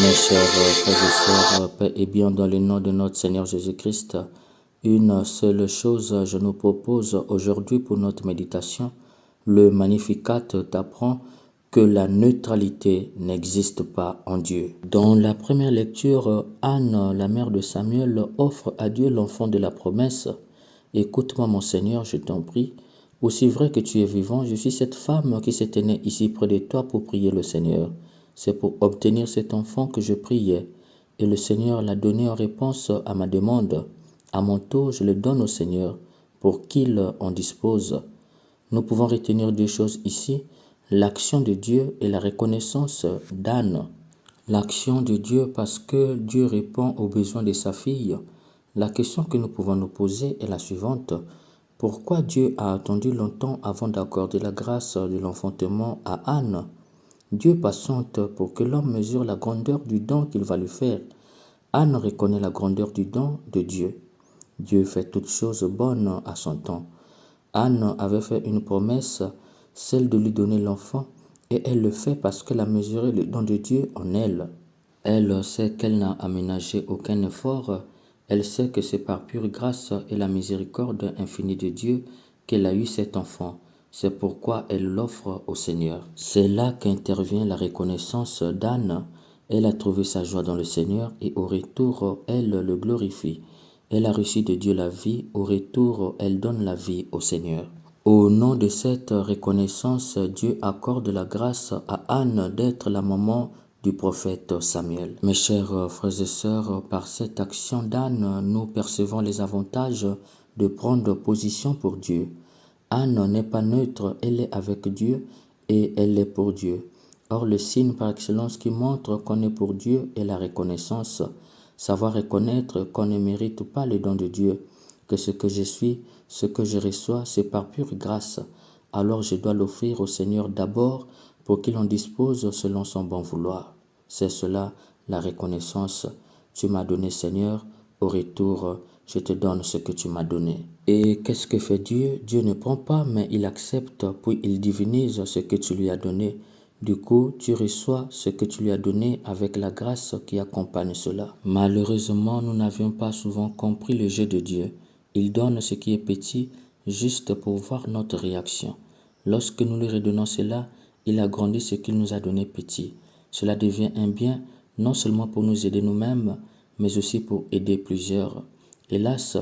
Mes chers frères et sœurs, paix et bien dans le nom de notre Seigneur Jésus-Christ, une seule chose je nous propose aujourd'hui pour notre méditation. Le Magnificat t'apprend que la neutralité n'existe pas en Dieu. Dans la première lecture, Anne, la mère de Samuel, offre à Dieu l'enfant de la promesse. Écoute-moi mon Seigneur, je t'en prie. Aussi vrai que tu es vivant, je suis cette femme qui s'était née ici près de toi pour prier le Seigneur. C'est pour obtenir cet enfant que je priais, et le Seigneur l'a donné en réponse à ma demande. À mon tour, je le donne au Seigneur, pour qu'il en dispose. Nous pouvons retenir deux choses ici, l'action de Dieu et la reconnaissance d'Anne. L'action de Dieu parce que Dieu répond aux besoins de sa fille. La question que nous pouvons nous poser est la suivante. Pourquoi Dieu a attendu longtemps avant d'accorder la grâce de l'enfantement à Anne? Dieu patiente pour que l'homme mesure la grandeur du don qu'il va lui faire. Anne reconnaît la grandeur du don de Dieu. Dieu fait toutes choses bonnes à son temps. Anne avait fait une promesse, celle de lui donner l'enfant, et elle le fait parce qu'elle a mesuré le don de Dieu en elle. Elle sait qu'elle n'a aménagé aucun effort. Elle sait que c'est par pure grâce et la miséricorde infinie de Dieu qu'elle a eu cet enfant. C'est pourquoi elle l'offre au Seigneur. C'est là qu'intervient la reconnaissance d'Anne. Elle a trouvé sa joie dans le Seigneur et au retour, elle le glorifie. Elle a reçu de Dieu la vie, au retour, elle donne la vie au Seigneur. Au nom de cette reconnaissance, Dieu accorde la grâce à Anne d'être la maman du prophète Samuel. Mes chers frères et sœurs, par cette action d'Anne, nous percevons les avantages de prendre position pour Dieu. Anne n'est pas neutre, elle est avec Dieu et elle est pour Dieu. Or, le signe par excellence qui montre qu'on est pour Dieu est la reconnaissance. Savoir reconnaître qu'on ne mérite pas le don de Dieu, que ce que je suis, ce que je reçois, c'est par pure grâce. Alors je dois l'offrir au Seigneur d'abord pour qu'il en dispose selon son bon vouloir. C'est cela la reconnaissance. Tu m'as donné, Seigneur, au retour, je te donne ce que tu m'as donné. Et qu'est-ce que fait Dieu? Dieu ne prend pas, mais il accepte, puis il divinise ce que tu lui as donné. Du coup, tu reçois ce que tu lui as donné avec la grâce qui accompagne cela. Malheureusement, nous n'avions pas souvent compris le jeu de Dieu. Il donne ce qui est petit juste pour voir notre réaction. Lorsque nous lui redonnons cela, il agrandit ce qu'il nous a donné petit. Cela devient un bien non seulement pour nous aider nous-mêmes, mais aussi pour aider plusieurs. Hélas,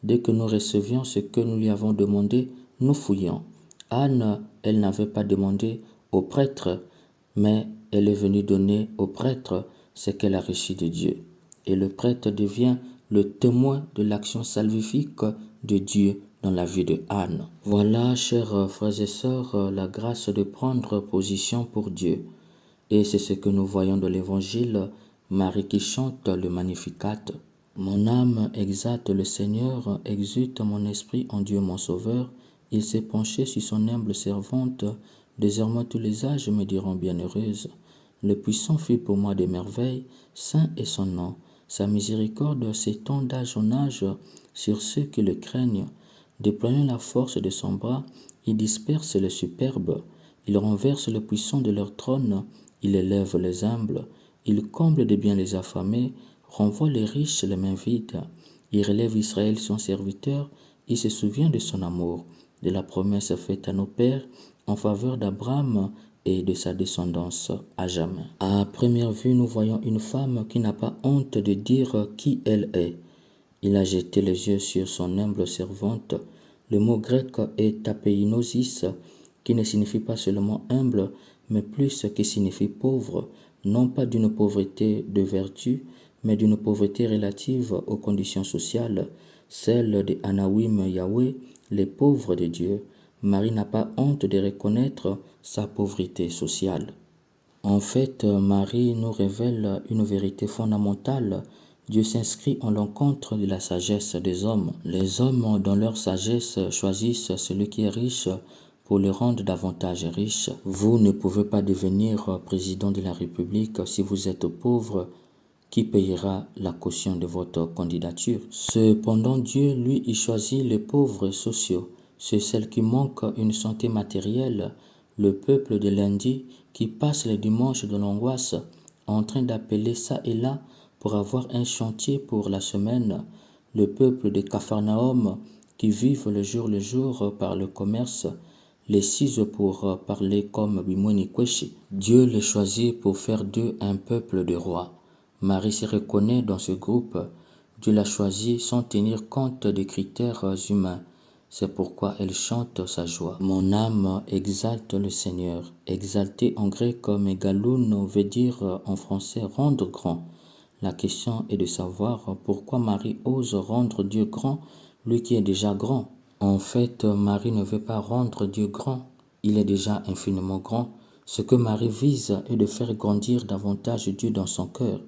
dès que nous recevions ce que nous lui avons demandé, nous fouillions. Anne, elle n'avait pas demandé au prêtre, mais elle est venue donner au prêtre ce qu'elle a reçu de Dieu. Et le prêtre devient le témoin de l'action salvifique de Dieu dans la vie de Anne. Voilà, chers frères et sœurs, la grâce de prendre position pour Dieu. Et c'est ce que nous voyons dans l'Évangile, Marie qui chante le Magnificat. Mon âme exalte le Seigneur, exulte mon esprit en Dieu mon Sauveur. Il s'est penché sur son humble servante. Désormais tous les âges me diront bienheureuse. Le puissant fit pour moi des merveilles, saint est son nom. Sa miséricorde s'étend d'âge en âge sur ceux qui le craignent. Déployant la force de son bras, il disperse les superbes. Il renverse le puissant de leur trône. Il élève les humbles. Il comble de bien les affamés, renvoie les riches les mains vides. Il relève Israël son serviteur. Il se souvient de son amour, de la promesse faite à nos pères en faveur d'Abraham et de sa descendance à jamais. À première vue, nous voyons une femme qui n'a pas honte de dire qui elle est. Il a jeté les yeux sur son humble servante. Le mot grec est tapeinosis, qui ne signifie pas seulement humble, mais plus qui signifie pauvre, non pas d'une pauvreté de vertu, mais d'une pauvreté relative aux conditions sociales, celle des Anawim Yahweh, les pauvres de Dieu. Marie n'a pas honte de reconnaître sa pauvreté sociale. En fait, Marie nous révèle une vérité fondamentale. Dieu s'inscrit en l'encontre de la sagesse des hommes. Les hommes, dans leur sagesse, choisissent celui qui est riche pour le rendre davantage riche. Vous ne pouvez pas devenir président de la République si vous êtes pauvre. Qui payera la caution de votre candidature? Cependant, Dieu, lui, il choisit les pauvres sociaux. C'est celles qui manquent une santé matérielle, le peuple de lundi qui passe les dimanches dans l'angoisse. en train d'appeler ça et là pour avoir un chantier pour la semaine. Le peuple de Capharnaüm qui vivent le jour par le commerce, les six pour parler comme Bimoni Kweshi. Dieu les choisit pour faire d'eux un peuple de rois. Marie se reconnaît dans ce groupe. Dieu l'a choisi sans tenir compte des critères humains. C'est pourquoi elle chante sa joie. Mon âme exalte le Seigneur. Exalter en grec megaloun veut dire en français rendre grand. La question est de savoir pourquoi Marie ose rendre Dieu grand, lui qui est déjà grand. En fait, Marie ne veut pas rendre Dieu grand. Il est déjà infiniment grand. Ce que Marie vise est de faire grandir davantage Dieu dans son cœur.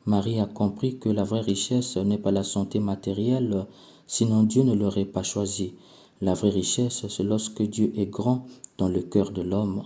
Marie a compris que la vraie richesse n'est pas la santé matérielle, sinon Dieu ne l'aurait pas choisi. La vraie richesse, c'est lorsque Dieu est grand dans le cœur de l'homme.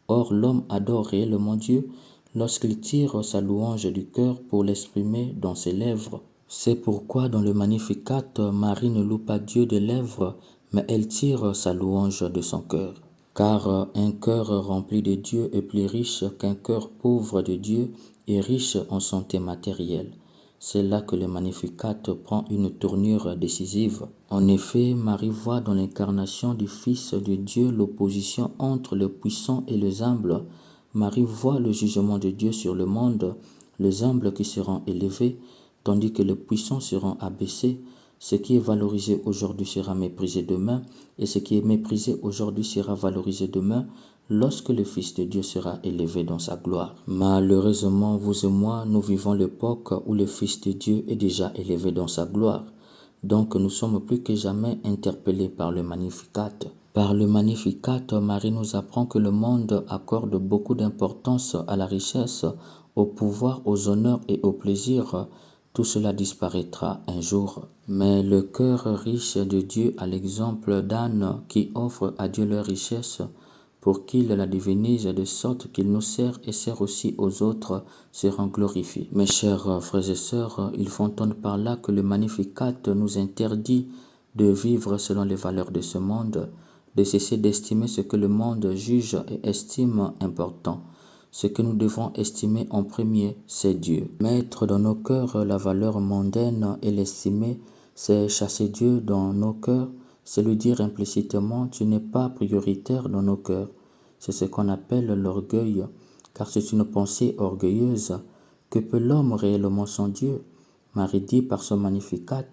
Or, l'homme adore réellement Dieu lorsqu'il tire sa louange du cœur pour l'exprimer dans ses lèvres. C'est pourquoi dans le Magnificat, Marie ne loue pas Dieu des lèvres, mais elle tire sa louange de son cœur. Car un cœur rempli de Dieu est plus riche qu'un cœur pauvre de Dieu et riche en santé matérielle. C'est là que le Magnificat prend une tournure décisive. En effet, Marie voit dans l'incarnation du Fils de Dieu l'opposition entre le puissant et les humbles. Marie voit le jugement de Dieu sur le monde, les humbles qui seront élevés, tandis que les puissants seront abaissés. Ce qui est valorisé aujourd'hui sera méprisé demain, et ce qui est méprisé aujourd'hui sera valorisé demain lorsque le Fils de Dieu sera élevé dans sa gloire. Malheureusement, vous et moi, nous vivons l'époque où le Fils de Dieu est déjà élevé dans sa gloire. Donc nous sommes plus que jamais interpellés par le Magnificat. Par le Magnificat, Marie nous apprend que le monde accorde beaucoup d'importance à la richesse, au pouvoir, aux honneurs et au plaisir. Tout cela disparaîtra un jour. Mais le cœur riche de Dieu, à l'exemple d'Anne qui offre à Dieu leur richesse pour qu'il la divinise de sorte qu'il nous sert et sert aussi aux autres, seront glorifiés. Mes chers frères et sœurs, il faut entendre par là que le Magnificat nous interdit de vivre selon les valeurs de ce monde, de cesser d'estimer ce que le monde juge et estime important. Ce que nous devons estimer en premier, c'est Dieu. Mettre dans nos cœurs la valeur mondaine et l'estimer, c'est chasser Dieu dans nos cœurs, c'est lui dire implicitement, tu n'es pas prioritaire dans nos cœurs. C'est ce qu'on appelle l'orgueil, car c'est une pensée orgueilleuse. Que peut l'homme réellement sans Dieu? Marie dit par son Magnificat,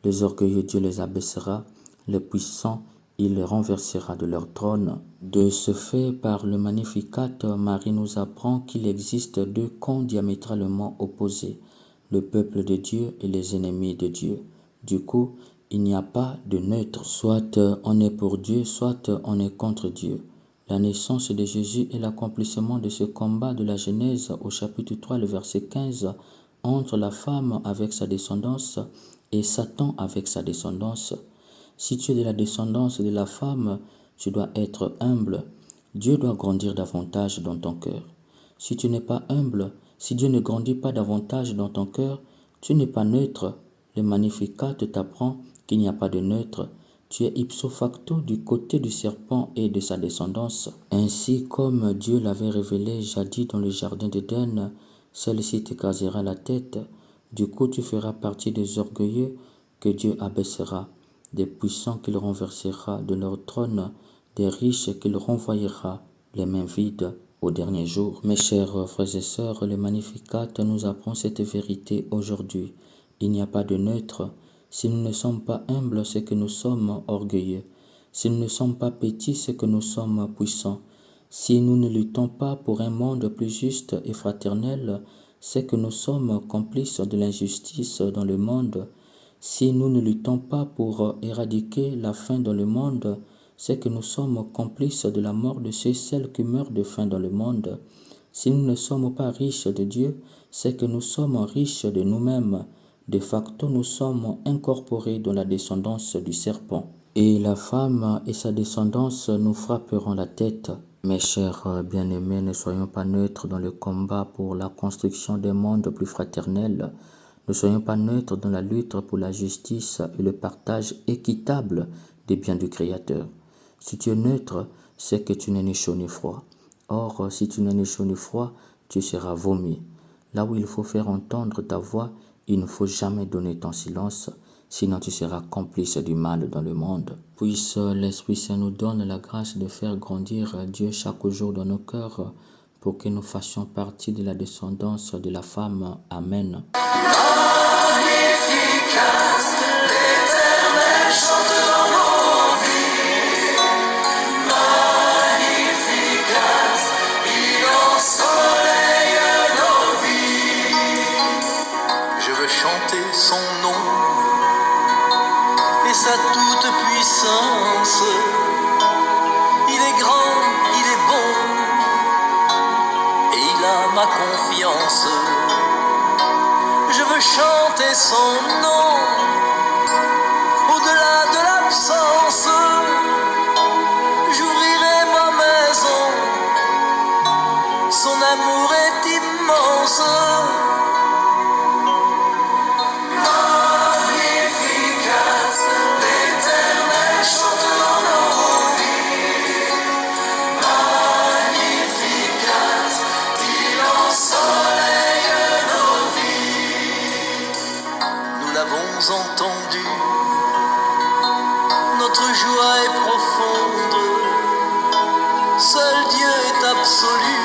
les orgueilleux Dieu les abaissera, les puissants il les renversera de leur trône. De ce fait, par le Magnificat, Marie nous apprend qu'il existe deux camps diamétralement opposés, le peuple de Dieu et les ennemis de Dieu. Du coup, il n'y a pas de neutre, soit on est pour Dieu, soit on est contre Dieu. La naissance de Jésus est l'accomplissement de ce combat de la Genèse au chapitre 3, le verset 15, entre la femme avec sa descendance et Satan avec sa descendance. Si tu es de la descendance de la femme, tu dois être humble. Dieu doit grandir davantage dans ton cœur. Si tu n'es pas humble, si Dieu ne grandit pas davantage dans ton cœur, tu n'es pas neutre. Le Magnificat t'apprend qu'il n'y a pas de neutre. Tu es ipso facto du côté du serpent et de sa descendance. Ainsi comme Dieu l'avait révélé jadis dans le jardin d'Éden, celle-ci t'écrasera la tête. Du coup, tu feras partie des orgueilleux que Dieu abaissera, des puissants qu'il renversera de leur trône, des riches qu'il renvoyera les mains vides au dernier jour. Mes chers frères et sœurs, le Magnificat nous apprend cette vérité aujourd'hui. Il n'y a pas de neutre. Si nous ne sommes pas humbles, c'est que nous sommes orgueilleux. Si nous ne sommes pas petits, c'est que nous sommes puissants. Si nous ne luttons pas pour un monde plus juste et fraternel, c'est que nous sommes complices de l'injustice dans le monde. Si nous ne luttons pas pour éradiquer la faim dans le monde, c'est que nous sommes complices de la mort de ceux et celles qui meurent de faim dans le monde. Si nous ne sommes pas riches de Dieu, c'est que nous sommes riches de nous-mêmes. De facto, nous sommes incorporés dans la descendance du serpent. Et la femme et sa descendance nous frapperont la tête. Mes chers bien-aimés, ne soyons pas neutres dans le combat pour la construction d'un monde plus fraternel. Ne soyons pas neutres dans la lutte pour la justice et le partage équitable des biens du Créateur. Si tu es neutre, c'est que tu n'es ni chaud ni froid. Or, si tu n'es ni chaud ni froid, tu seras vomi. Là où il faut faire entendre ta voix, il ne faut jamais donner ton silence, sinon tu seras complice du mal dans le monde. Puisse l'Esprit Saint nous donne la grâce de faire grandir Dieu chaque jour dans nos cœurs, pour que nous fassions partie de la descendance de la femme. Amen. Chanter son nom et sa toute puissance. Il est grand, il est bon et il a ma confiance. Je veux chanter son nom au-delà de l'absence. J'ouvrirai ma maison, son amour est immense. Entendu, notre joie est profonde, seul Dieu est absolu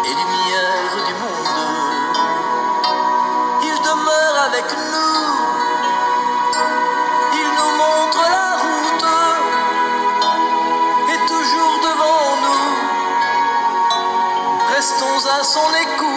et lumière du monde. Il demeure avec nous, il nous montre la route et toujours devant nous, restons à son écoute.